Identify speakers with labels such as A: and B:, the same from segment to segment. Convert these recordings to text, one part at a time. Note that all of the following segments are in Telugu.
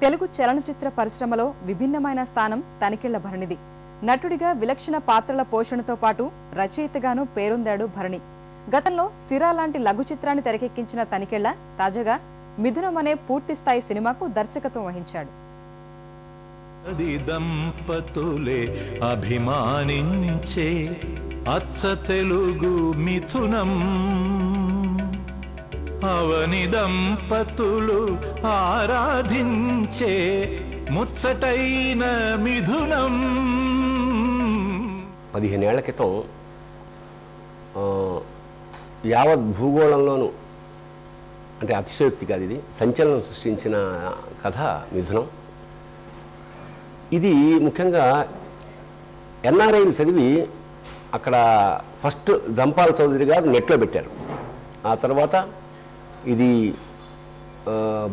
A: తెలుగు చలనచిత్ర పరిశ్రమలో విభిన్నమైన స్థానం తనికెళ్ల భరణిది. నటుడిగా విలక్షణ పాత్రల పోషణతో పాటు రచయితగాను పేరొందాడు భరణి. గతంలో సిరా లాంటి లఘు చిత్రాన్ని తెరకెక్కించిన తనికెళ్ల తాజాగా మిథునం అనే పూర్తిస్థాయి సినిమాకు దర్శకత్వం వహించాడు.
B: దంపతులే అభిమానించే అచ్చ తెలుగు మిథునం, అవని దంపతులు ఆరాధించే ముచ్చటైన మిథునం.
C: 15 ఏళ్ల క్రితం యావత్ భూగోళంలోనూ అంటే అతిశయోక్తి కాదు, ఇది సంచలనం సృష్టించిన కథ మిథునం. ఇది ముఖ్యంగా ఎన్ఆర్ఐలు చదివి అక్కడ ఫస్ట్ జంపాల చౌదరి గారు నెట్లో పెట్టారు. ఆ తర్వాత ఇది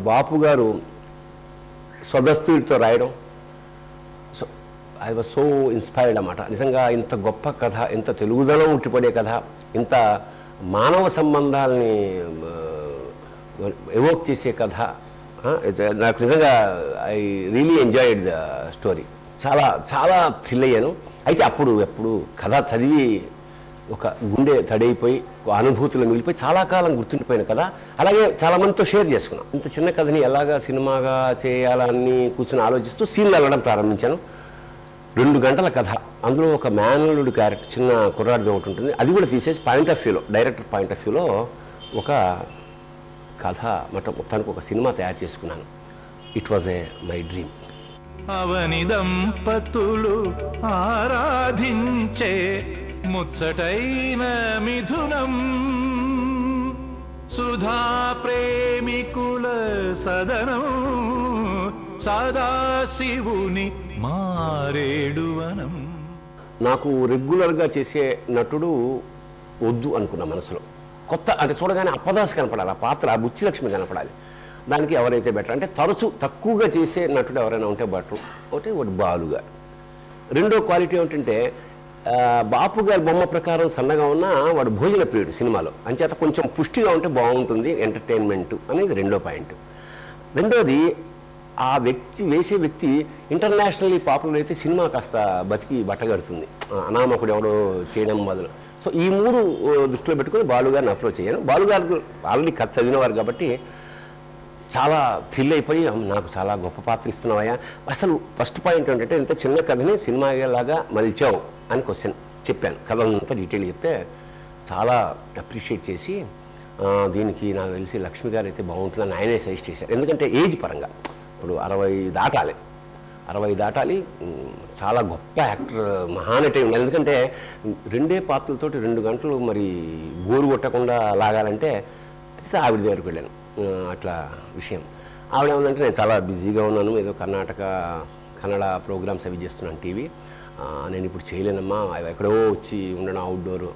C: బాపు గారు స్వదస్తుడితో రాయడం. So I was so inspired అన్నమాట. నిజంగా ఇంత గొప్ప కథ, ఇంత తెలుగుదనం ఉట్టిపడే కథ, ఇంత మానవ సంబంధాలని ఎవోక్ చేసే కథ నాకు నిజంగా I really enjoyed the story. చాలా చాలా థ్రిల్ అయ్యాను. అయితే ఎప్పుడు కథ చదివి ఒక గుండె తడైపోయి అనుభూతులు మిగిలిపోయి చాలా కాలం గుర్తుండిపోయిన కథ. అలాగే చాలామందితో షేర్ చేసుకున్నాను. ఇంత చిన్న కథని ఎలాగా సినిమాగా చేయాలని కూర్చొని ఆలోచిస్తూ సీన్లు వెళ్ళడం ప్రారంభించాను. 2 గంటల కథ. అందులో ఒక మేనల్లుడి క్యారెక్టర్, చిన్న కుర్రాడిది ఒకటి ఉంటుంది. అది కూడా తీసేసి పాయింట్ ఆఫ్ వ్యూలో, డైరెక్టర్ పాయింట్ ఆఫ్ వ్యూలో ఒక కథ మొత్తానికి ఒక సినిమా తయారు చేసుకున్నాను. It was my dream.
B: అవని దంపతులు ఆరాధించే ముచ్చటైన మిథునం, సుధా ప్రేమికుల సదనం, సదాశివుని మారేడువనం.
C: నాకు రెగ్యులర్గా చేసే నటుడు వద్దు అనుకున్న మనసులో. కొత్త అంటే చూడగానే అప్పదాసి కనపడాలి, ఆ పాత్ర ఆ బుచ్చిలక్ష్మి కనపడాలి. దానికి ఎవరైతే బెటర్ అంటే తరచూ తక్కువగా చేసే నటుడు ఎవరైనా ఉంటే బెటర్. ఒకటి బాలుగా. రెండో క్వాలిటీ ఏమిటంటే బాపు గారి బొమ్మ ప్రకారం సన్నగా ఉన్నా వాడు భోజన ప్రియుడు సినిమాలో, అంచేత కొంచెం పుష్టిగా ఉంటే బాగుంటుంది ఎంటర్టైన్మెంట్ అనేది రెండో పాయింట్. రెండోది ఆ వేసే వ్యక్తి ఇంటర్నేషనల్లీ పాపులర్ అయితే సినిమా కాస్త బతికి బట్టగడుతుంది, అనామకుడు ఎవడో చేయడం బదులు. సో ఈ 3 దృష్టిలో పెట్టుకుని బాలుగారిని అప్రోచ్ అయ్యాను. బాలుగారు ఆల్రెడీ కథ చదివినవారు కాబట్టి చాలా థ్రిల్ అయిపోయి, నాకు చాలా గొప్ప పాత్ర ఇస్తున్నావయ్యా. అసలు ఫస్ట్ పాయింట్ ఏంటంటే ఇంత చిన్న కథని సినిమాలాగా మలిచావు అని క్వశ్చన్ చెప్పాను. కథ అంతా డీటెయిల్ చెప్తే చాలా అప్రిషియేట్ చేసి దీనికి నాకు తెలిసి లక్ష్మి గారు అయితే బాగుంటుందని ఆయనే సజెస్ట్ చేశారు. ఎందుకంటే ఏజ్ పరంగా ఇప్పుడు 60 దాటాలి, చాలా గొప్ప యాక్టర్, మహానటి ఉండాలి. ఎందుకంటే 2 పాత్రలతోటి 2 గంటలు మరి బోరు కొట్టకుండా లాగాలంటే ఆవిడ దగ్గరికి వెళ్ళాను. అట్లా విషయం. ఆవిడ ఏమందంటే నేను చాలా బిజీగా ఉన్నాను, ఏదో కన్నడ ప్రోగ్రామ్స్ అవి చేస్తున్నాను టీవీ, నేను ఇప్పుడు చేయలేనమ్మా, ఎక్కడో వచ్చి ఉండడం అవుట్డోరు